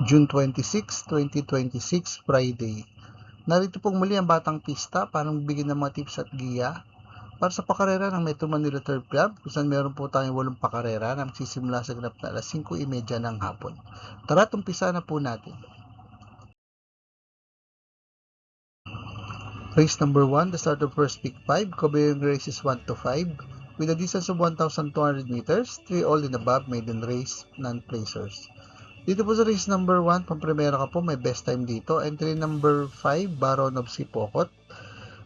June 26, 2026, Friday. Narito pong muli ang Batang Pista para magbigay ng mga tips at giya para sa pakarera ng Metro Manila Turf Club, kung saan meron po tayong 8 pakarera na magsisimula sa ganap na alas 5:30 ng hapon. Tara, umpisa na po natin. Race number 1, the start of first pick 5, covering races 1 to 5, with a distance of 1,200 meters, 3 all in above, maiden race, non-placers. Dito po sa race number 1, pang-primera ka po, may best time dito. Entry number 5, Baron of Sipokot.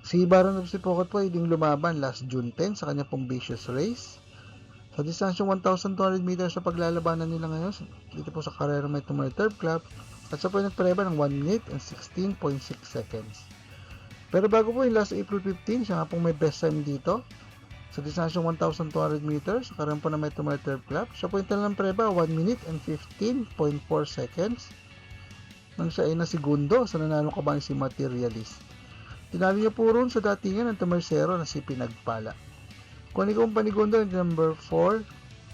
Si Baron of Sipokot po ay lumaban last June 10 sa kanya pong vicious race. Sa distansyong 1,200 meters sa paglalabanan nila ngayon, dito po sa karera may Tumay Turf Club, at sa po ay nagpareba ng 1 minute and 16.6 seconds. Pero bago po yung last April 15, siya nga pong may best time dito. Sa distansyong 1,200 meters, sa karera po na may Tumay Turf Club, siya po yung talagang preba 1 minute and 15.4 seconds. Nang siya ay nasigundo sa nanalo kabayan si Materialist. Tinalo niya po ron sa datingan ng Tumersero na si Pinagpala. Kung ikaw ang panigundo, number 4,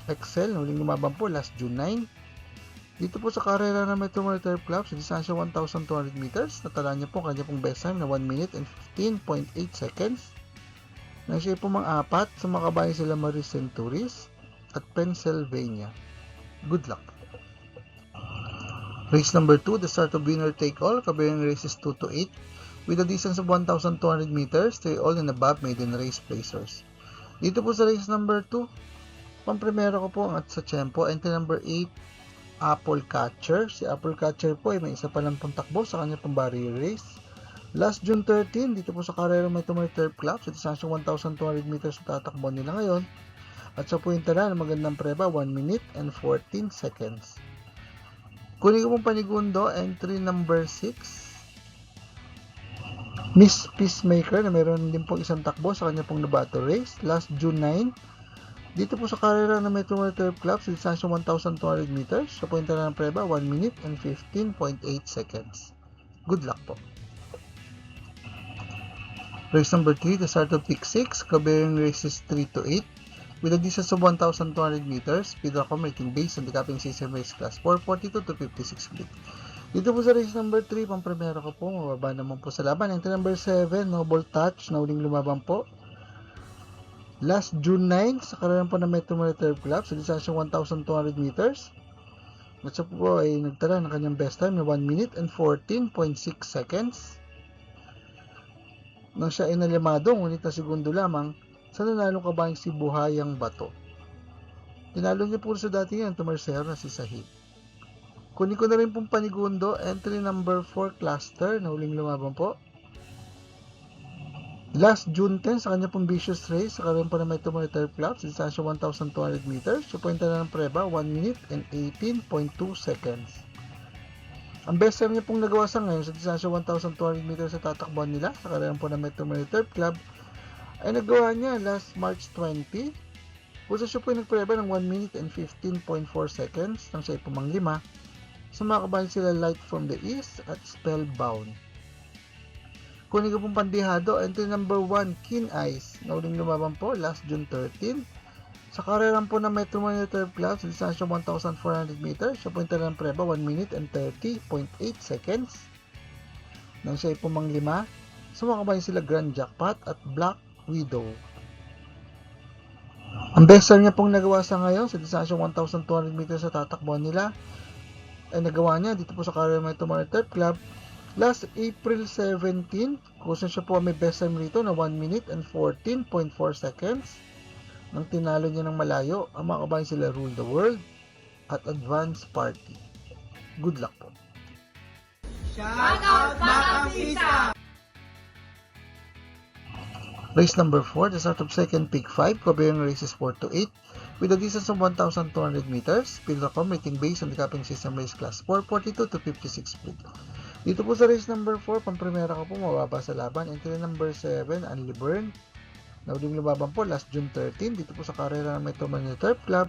Excel, huling lumaban po last June 9. Dito po sa karera na Metro Manila Turf Club, sa distansya 1,200 meters, natala niya po kanya pong best time na 1 minute and 15.8 seconds. Nang siya po mang-apat, sa makabayan sila Marie Centuries at Pennsylvania. Good luck! Race number 2, the start of winner take all, covering races 2 to 8, with a distance of 1,200 meters, 3 all and above, maiden race placers. Dito po sa race number 2, pang-primera ko po ang at sa tempo, entry number 8, Apple Catcher. Si Apple Catcher po ay may isa pa lang pong takbo sa kanya pong barrier race. Last June 13, dito po sa karera may Tumay Turf Club, sa distansyong 1,200 meters sa tatakbo nila ngayon. At sa puwintara na magandang preba, 1 minute and 14 seconds. Kunin ko pong panigundo, entry number 6, Miss Peacemaker, na meron din pong isang takbo sa kanya pong Nabato race. Last June 9, dito po sa karera ng Metro Manila Turf Club, sa distansyong 1,200 meters, sa puwintara ng preba, 1 minute and 15.8 seconds. Good luck po! Race number 3, the start of pick 6, covering races 3 to 8, with a distance of 1,200 meters, speed accommodating based on the capping system race class 442 to 56 split. Dito po sa race number 3, pang-primera ko po, mababa naman po sa laban. Entry number 7, Noble Touch, na uling lumaban po. Last June 9, sa karera po ng Metro Manila Turf Club, sa distansyong 1,200 meters. At siya po ay nagtala ng kanyang best time na 1 minute and 14.6 seconds. Nang siya ay nalimado, ngunit na segundo lamang sa nanalong kabayang si Buhayang Bato. Tinalo niya po sa dati yan, Tumersero na si Sahid. Kunin ko na rin pong panigundo, entry number 4, Cluster, na huling lumaban po. Last June 10, sa kanya pong vicious race, sa karoon po na may Tumay Turf Club, sa distansya 1,200 meters, sa puwenta na ng preba, 1 minute and 18.2 seconds. Ang best time niya pong nagawa sa ngayon sa distansya 1,200 meters sa tatakbuhan nila sa karera po ng Metro Manila Turf Club ay nagawa niya last March 20, kung siya po ay nagpreba ng 1 minute and 15.4 seconds nang siya ay pumanglima. Sumakabayan sila Light from the East at Spellbound. Kunin ko pong pandihado, entry number 1, Keen Eyes, na uling lumaban po last June 13. Sa karerang po ng Metro Manila Turf Club, sa distansya 1,400 meters, siya po yung talagang preba, 1 minute and 30.8 seconds. Nang siya ay pumanglima, sumakabayan sila Grand Jackpot at Black Widow. Ang best time niya pong nagawa sa ngayon, sa distansya 1,200 meters sa tatakbuhan nila, ay nagawa niya dito po sa karerang Metro Manila Turf Club, last April 17, kung saan siya po may best time rito na 1 minute and 14.4 seconds. Nang tinalo niya ng malayo, ang mga kabayan sila Rule the World at Advance Party. Good luck po! Shout out Batang Pista! Race number 4, the start of second pick 5, covering races 4 to 8, with a distance of 1,200 meters, speed accommodating based on the capping system race class 442 to 56 split. Dito po sa race number 4, pang-primera ko po, mababa sa laban. Entry number 7, Anli Burn, na uling lumaban po last June 13, dito po sa karera ng Metro Manila Turf Club.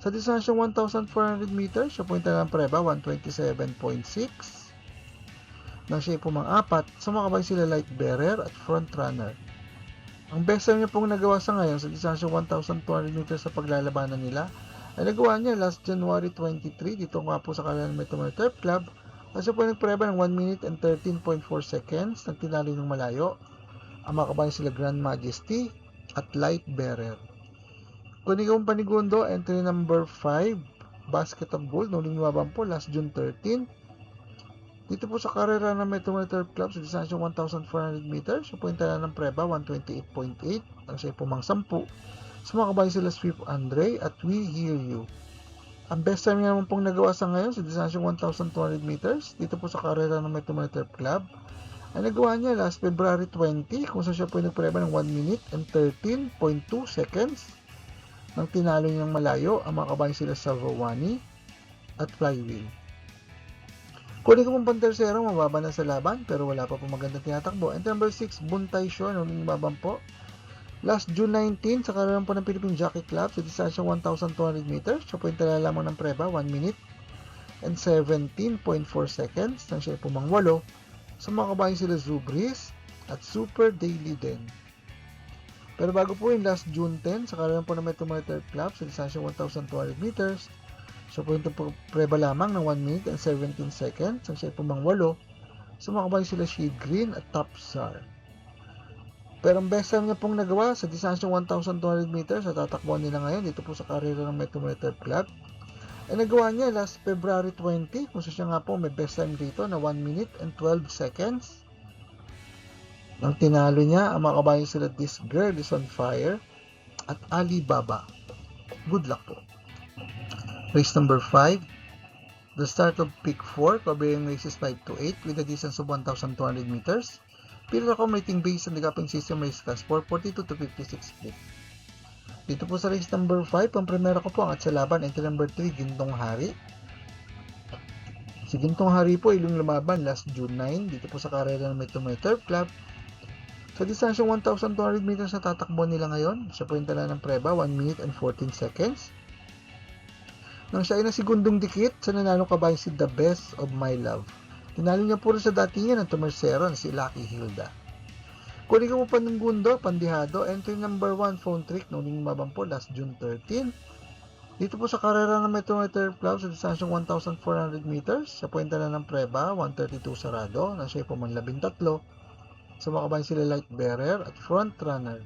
Sa distansyong 1,400 meters, siya po yung talagang preba, 127.6. Nang siya po mang-apat, sumakabay sila Light Bearer at Front Runner. Ang best time niya pong nagawa sa ngayon sa distansyong 1,200 meters sa paglalabanan nila Ay nagawa niya last January 23 dito nga po sa Carrera ng Metro Turf Club. At siya po nagpreba ng 1 minute and 13.4 seconds. Nagtinalo ng malayo. Ang mga kabayan sila Grand Majesty at Light Bearer. Kunigong Panigundo, entry number 5, Basket of Gold, nuling lumabang po last June 13. Dito po sa Carrera ng Metro Turf Club sa distansyong 1,400 meters, siya po yung tala ng preba, 128.8, ang siya pumang 10. Sa mga kabayan sila Swift Andre at We Hear You. Ang best time niya naman pong nagawa sa ngayon sa distansyong 1,200 meters, dito po sa Carrera ng Metro Turf Club, ay nagawa niya last February 20, kung saan siya po yung nagpreba ng 1 minute and 13.2 seconds. Nang tinalo niyang malayo, ang mga kabayan sila sa Rowani at Flywheel. Kunin ko pong pantersero, mababa na sa laban, pero wala pa po magandang tinatakbo. And number 6, Buntay Shore, nuling mababang po. Last June 19, sa karoon po ng Philippine Jockey Club, sa distansyang 1,200 meters, siya po yung tala lamang ng preba, 1 minute and 17.4 seconds, nang siya pumang 8. Sa mga kabayan sila Zubris at Super Daily Den. Pero bago po yung last June 10, sa karoon po ng Metro Turf Club sa distansyang 1,200 meters, so po yung preba lamang ng 1 minute and 17 seconds, ang siya pumang 8. Sa mga kabayan sila Shade Green at Top Star. Pero ang best time niya pong nagawa sa distansyang 1,200 meters sa tatakbuhan nila ngayon dito po sa karera ng Metro Turf Club, ay nagawa niya last February 20, kung siya nga po may best time dito na 1 minute and 12 seconds. Nang tinalo niya, ang mga kabayan sila This Girl is on Fire at Alibaba. Good luck po. Race number 5. The start of Peak 4, covering races 5 to 8 with a distance of 1,200 meters. Pillar accommodating based on the gapping system race class 442 to 56 split. Dito po sa race number 5, ang primera ko po ang at sa laban, entry number 3, Gintong Hari. Si Gintong Hari po, ilong lumaban last June 9, dito po sa karera ng Metro Turf Club. Sa distansyong 1,200 meters na tatakbo nila ngayon, siya po yung tala ng preba, 1 minute and 14 seconds. Nang siya ay nasigundong dikit, sa nanalo kabayan si The Best of My Love. Tinalo niya puro sa datingan ng tumersero na si Lucky Hilda. Kunin ko po Panigundo, Pandihado, entry number 1, Phone Trick, nuling mabang po last June 13. Dito po sa karera ng Metro Turf Club sa distansyong 1,400 meters, siya po yung tala ng preba, 132 sarado, na siya po man 13. Sa mga kabayan sila Light Bearer at Front Runner.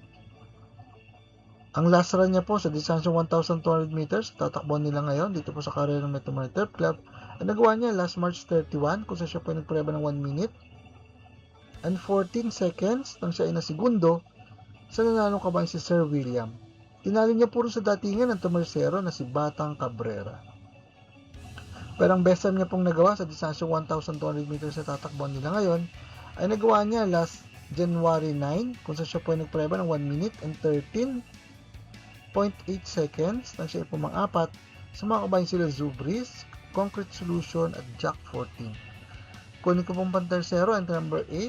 Ang last run niya po sa distansyong 1,200 meters, tatakbuhan nila ngayon dito po sa karera ng Metro Turf Club. Ang nagawa niya last March 31, kung siya po nagpreba ng 1 minute and 14 seconds nang siya ay nasigundo sa nanalong kabayan si Sir William. Tinalo niya puro sa datingan ng tumersero na si Batang Cabrera. Pero ang best time niya pong nagawa sa distansyong 1,200 meters sa tatakbuhan nila ngayon, ay nagawa niya last January 9, kung siya po ay nagpreba ng 1 minute and 13.8 seconds nang siya ay pumang-4. Sa mga kabayan sila Zubris, Concrete Solution at Jack 14. Kunin ko pong pantersero, entry number 8,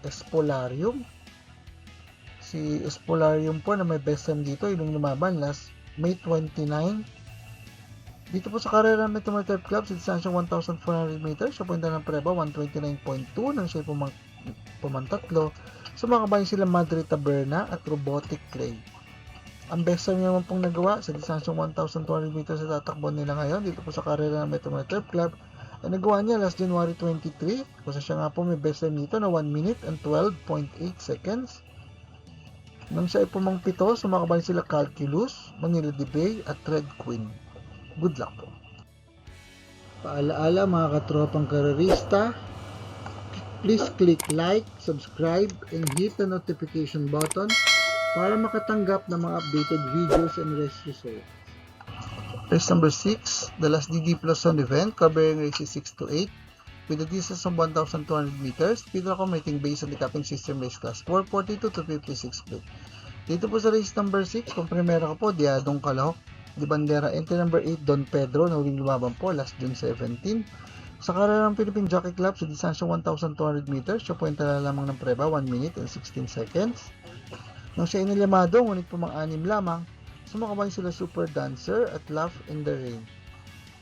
Espolarium. Si Espolarium po na may best time dito, yung lumaban last May 29. Dito po sa karera ng Metro Turf Club sa distansyong 1,400 meters, siya po yung ng preba, 129.2 nang siya pumantatlo. Sa mga kabayan sila Madre Taberna at Robotic Clay. Ang best time naman pong nagawa sa distansyong 1,200 meters sa tatakbo nila ngayon dito po sa karera ng Metro Turf Club, ay nagawa niya last January 23, kung siya nga po may best time dito na 1 minute and 12.8 seconds. Nang siya ay pumangpito, sa mga kabayan sila Calculus, Manila Debay at Red Queen. Good luck po. Paalaala mga katropang karerista, please click like, subscribe, and hit the notification button para makatanggap ng mga updated videos and race results. Race number 6, the last DD Plus Zone event covering races 6 to 8 with a distance of 1,200 meters, speed accommodating based on the capping system race class 442 to 56 split. Dito po sa race number 6, kung primera ko po, Diadong Kalahok, Di Bandera, entry number 8, Don Pedro, na huling lumaban po last June 17. Sa karera ng Philippine Jockey Club sa distansyong 1,200 meters, siya po yung tala lamang ng preba, 1 minute and 16 seconds. Nang siya inilamado, ngunit po mga 6 lamang, sumakabay sila Super Dancer at Laugh in the Rain.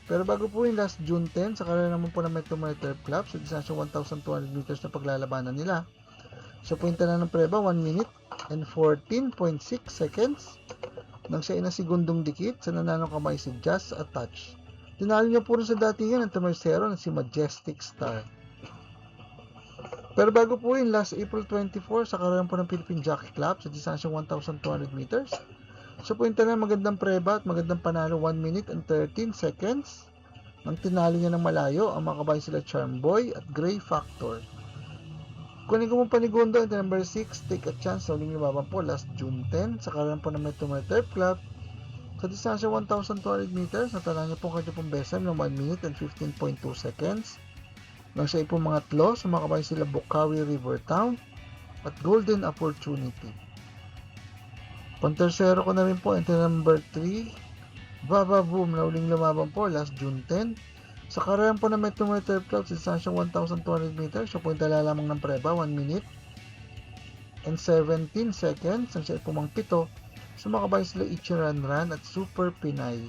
Pero bago po yung last June 10, sa karera naman po ng Metro Turf Club sa distansyong 1,200 meters na paglalabanan nila, siya po yung tala ng preba, 1 minute and 14.6 seconds. Nang siya ay nasigundong dikit, sa nananong kamay si Just a Touch. Tinalo niya po rin sa datingan ng tercero na si Majestic Star. Pero bago po yun, last April 24, sa karoon po ng Philippine Jockey Club sa distansyang 1,200 meters, siya po yung talang magandang preba at magandang panalo 1 minute and 13 seconds. Nang tinalo niya ng malayo, ang mga kabayan sila Charm Boy at Gray Factor. Kunin ko mong panigundo, ito number 6, Take a Chance, na uling lumaban po last June 10 sa karoon po ng Metro Turf Club. Sa distansya 1,200 meters, natala niya po kanya pong besam ng 1 minute and 15.2 seconds. Nang siya ay po mga tlo, sumakabay sila Bukawi River Town at Golden Opportunity. Pantersero ko na rin po, ito number 3, Baba Boom, na uling lumaban po last June 10. Sa karoon po ng Metro Turf Club, sa distansya 1,200 meters, siya po yung tala lamang ng preba, 1 minute and 17 seconds. Nang siya ay pumang pito, sumakabay sila Ichiran Ran at Super Pinay.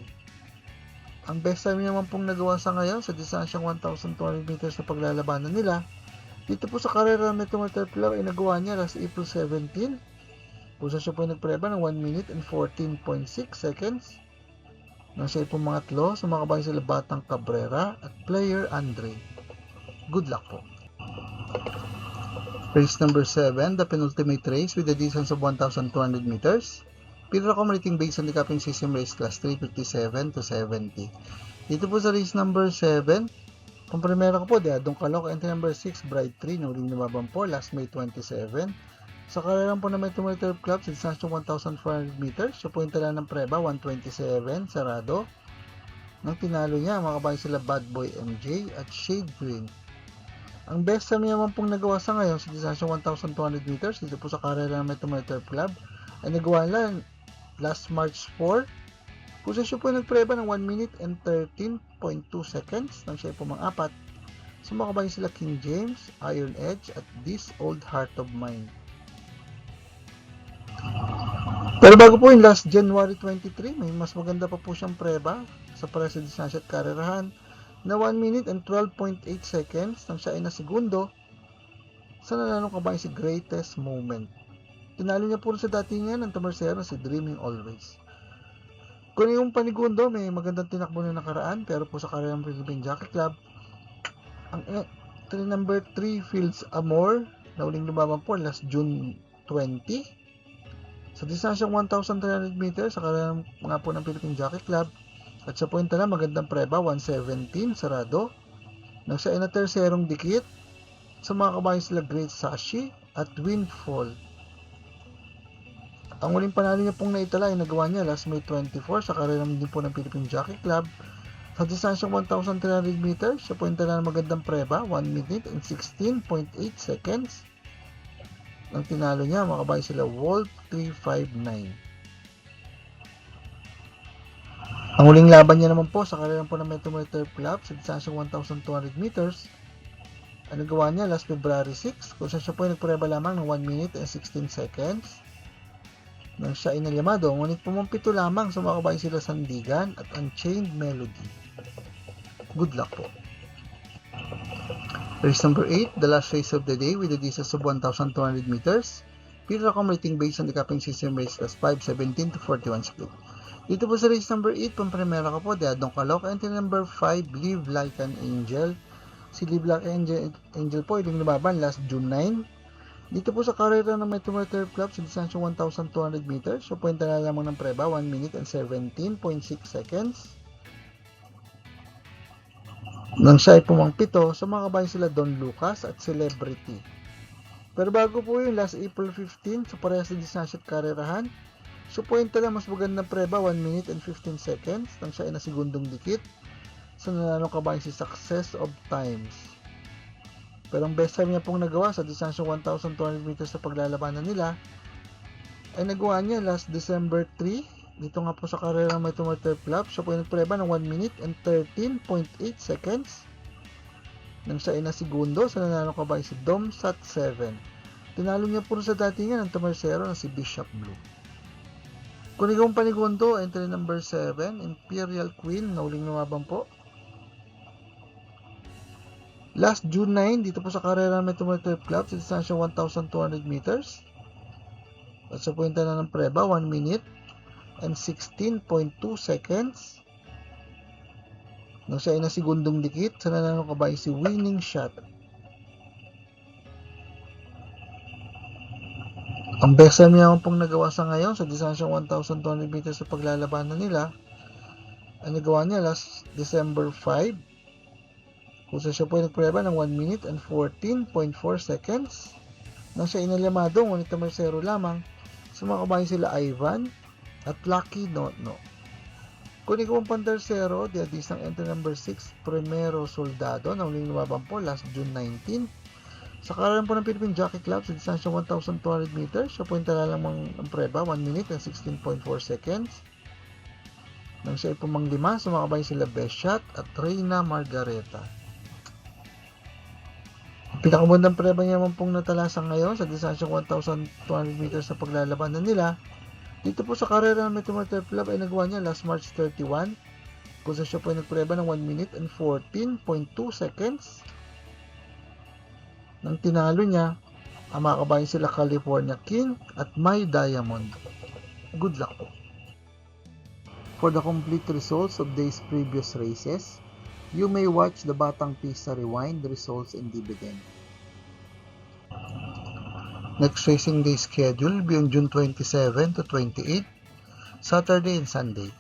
Ang best time naman pong nagawa sa ngayon sa distansyang 1,200 meters na paglalabanan nila, dito po sa karera ng Metro Turf Club ay nagawa niya last April 17. Kung siya po ay nagpreba ng 1 minute and 14.6 seconds. Nang siya ay pumangatlo, sumakabay sila Batang Cabrera at Player Andre. Good luck po. Race number 7, the penultimate race with a distance of 1,200 meters. Pinaka-rating based on the capping system race class 357 to 70. Dito po sa race number 7, kung primera ko po, Deadong Calooc, entry number 6, Bright 3, na uling lumaban po last May 27. Sa karerang po na Metro Turf Club sa distansya 1,400 meters, siya po yung tala ng preba, 127, sarado. Nang tinalo niya, makabayan sila Bad Boy MJ at Shade Green. Ang best time naman pong nagawa sa ngayon sa distansya 1,200 meters, dito po sa karera ng Metro Turf Club, ay nagawa lang last March 4. Kung siya po nagpreba ng 1 minute and 13.2 seconds, nang siya po mga-apat, sumakabayan sila King James, Iron Edge at This Old Heart of Mine. Pero bago po yung last January 23, may mas maganda pa po siyang preba sa parehas sa distansya at karerahan na 1 minute and 12.8 seconds nang siya ay nasegundo sa nananong kabayan si Greatest Moment. Tinalo niya po sa datingan ng tamersero na si Dreaming Always. Kung yung panigundo, may magandang tinakbo na nakaraan, pero po sa karera ng Philippine Jockey Club, ang number 3, Fields Amor, na uling lumaban po last June 20. Sa distansyang 1,300 meters, sa karera mga po ng Philippine Jockey Club, at sa point na magandang preba, 117, sarado. Nang siya ay na terserong dikit, sa mga kabayan sila Great Sashi at Windfall. Ang uling panalo niya pong naitala ay nagawa niya last May 24 sa karera din po ng Philippine Jockey Club. Sa distansyang 1,300 meters, siya po yung tala ng magandang preba, 1 minute and 16.8 seconds. Nang tinalo niya, makabayan sila Wolf 359. Ang uling laban niya naman po sa karera po ng Metro Turf Club sa distansyang 1,200 meters, ang nagawa niya last February 6, kung siya po ay nagpreba lamang ng 1 minute and 16 seconds. Nang siya ay nalyamado, ngunit pumampito lamang, sumakabayan sila Sandigan at Unchained Melody. Good luck po. Race number 8, the last race of the day with a distance of 1,200 meters. Pinaka-rating based on the capping system race class 517 to 41 split. Dito po sa race number 8, pamprimera ko po, Deadong Calooc, entry number 5, Live Like an Angel. Si Live Like an Angel po, yung lumaban last June 9. Dito po sa karera ng Metro Turf Club sa distansya 1,200 meters, so point na lamang ng preba, 1 minute and 17.6 seconds. Nang siya ay pumangpito, sa mga kabayan sila Don Lucas at Celebrity. Pero bago po yung last April 15, sa parehas sa distansya at karerahan, so point na mas magandang preba, 1 minute and 15 seconds, nang siya ay nasigundong dikit sa nananong kabayan si Success of Times. Pero ang best time niya pong nagawa sa distansya 1,200 meters sa paglalabanan nila, ay nagawa niya last December 3, dito nga po sa karera ng Metro Turf Club. Siya po ay nagpreba ng 1 minute and 13.8 seconds nang siya ay nasigundo sa nananong kabayan si Domsat 7. Tinalo niya po sa datingan ng tamersero na si Bishop Blue. Kunigong panigundo, entry number 7, Imperial Queen, na uling lumaban po last June 9, dito po sa karera ng Metro Turf Club sa distansya 1,200 meters. At sa punta na ng preba, 1 minute and 16.2 seconds. Nang siya ay nasigundong dikit sa nanalo kabayan si Winning Shot. Ang best time naman pong nagawa sa ngayon sa distansyang 1,200 meters sa paglalabanan nila ay nagawa niya last December 5 kung siya po ay nagpreba ng 1 minute and 14.4 seconds nang siya inalamado ngunit may 0 lamang sa mga kabayan sila Ivan at Lucky Notno. Kung ikaw ang pantersero, diadis ng entry number 6 Primero Soldado na uling lumaban po last June 19 sa karalan po ng Philippine Jockey Club sa distansyang 1,200 meters. Siya po yung tala lamang ang preba 1 minute and 16.4 seconds nang siya ay pumanglima sa mga kabayan sila Best Shot at Reyna Margareta. Ang pinakamagandang preba niya naman pong natalasan ngayon sa distansyang 1,200 meters sa paglalabanan nila dito po sa karera ng Metro Manila Club ay nagawa niya last March 31 kung siya po ay nagpreba ng 1 minute and 14.2 seconds nang tinalo niya ang mga kabayan sila California King at My Diamond. Good luck po. For the complete results of these previous races, you may watch the Batang Pista Rewind results and dividend. Next racing day schedule will be on June 27 to 28, Saturday and Sunday.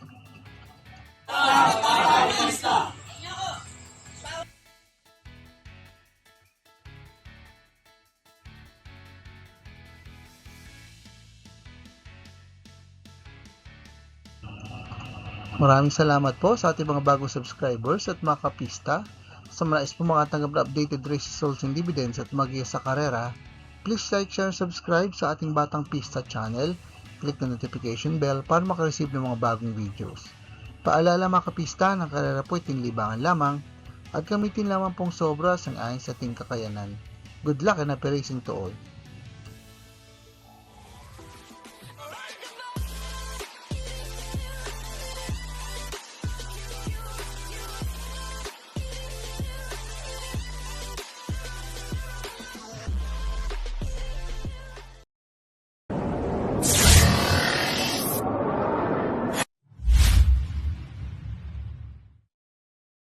Maraming salamat po sa ating mga bagong subscribers at mga kapista. Sa mga nais po makatanggap na updated race results and dividends at magiya sa karera, please like, share, subscribe sa ating Batang Pista channel. Click the notification bell para makareceive ng mga bagong videos. Paalala mga kapista, ng karera po iting libangan lamang at gamitin lamang pong sobra sang ayon sa ating kakayanan. Good luck and happy racing to all!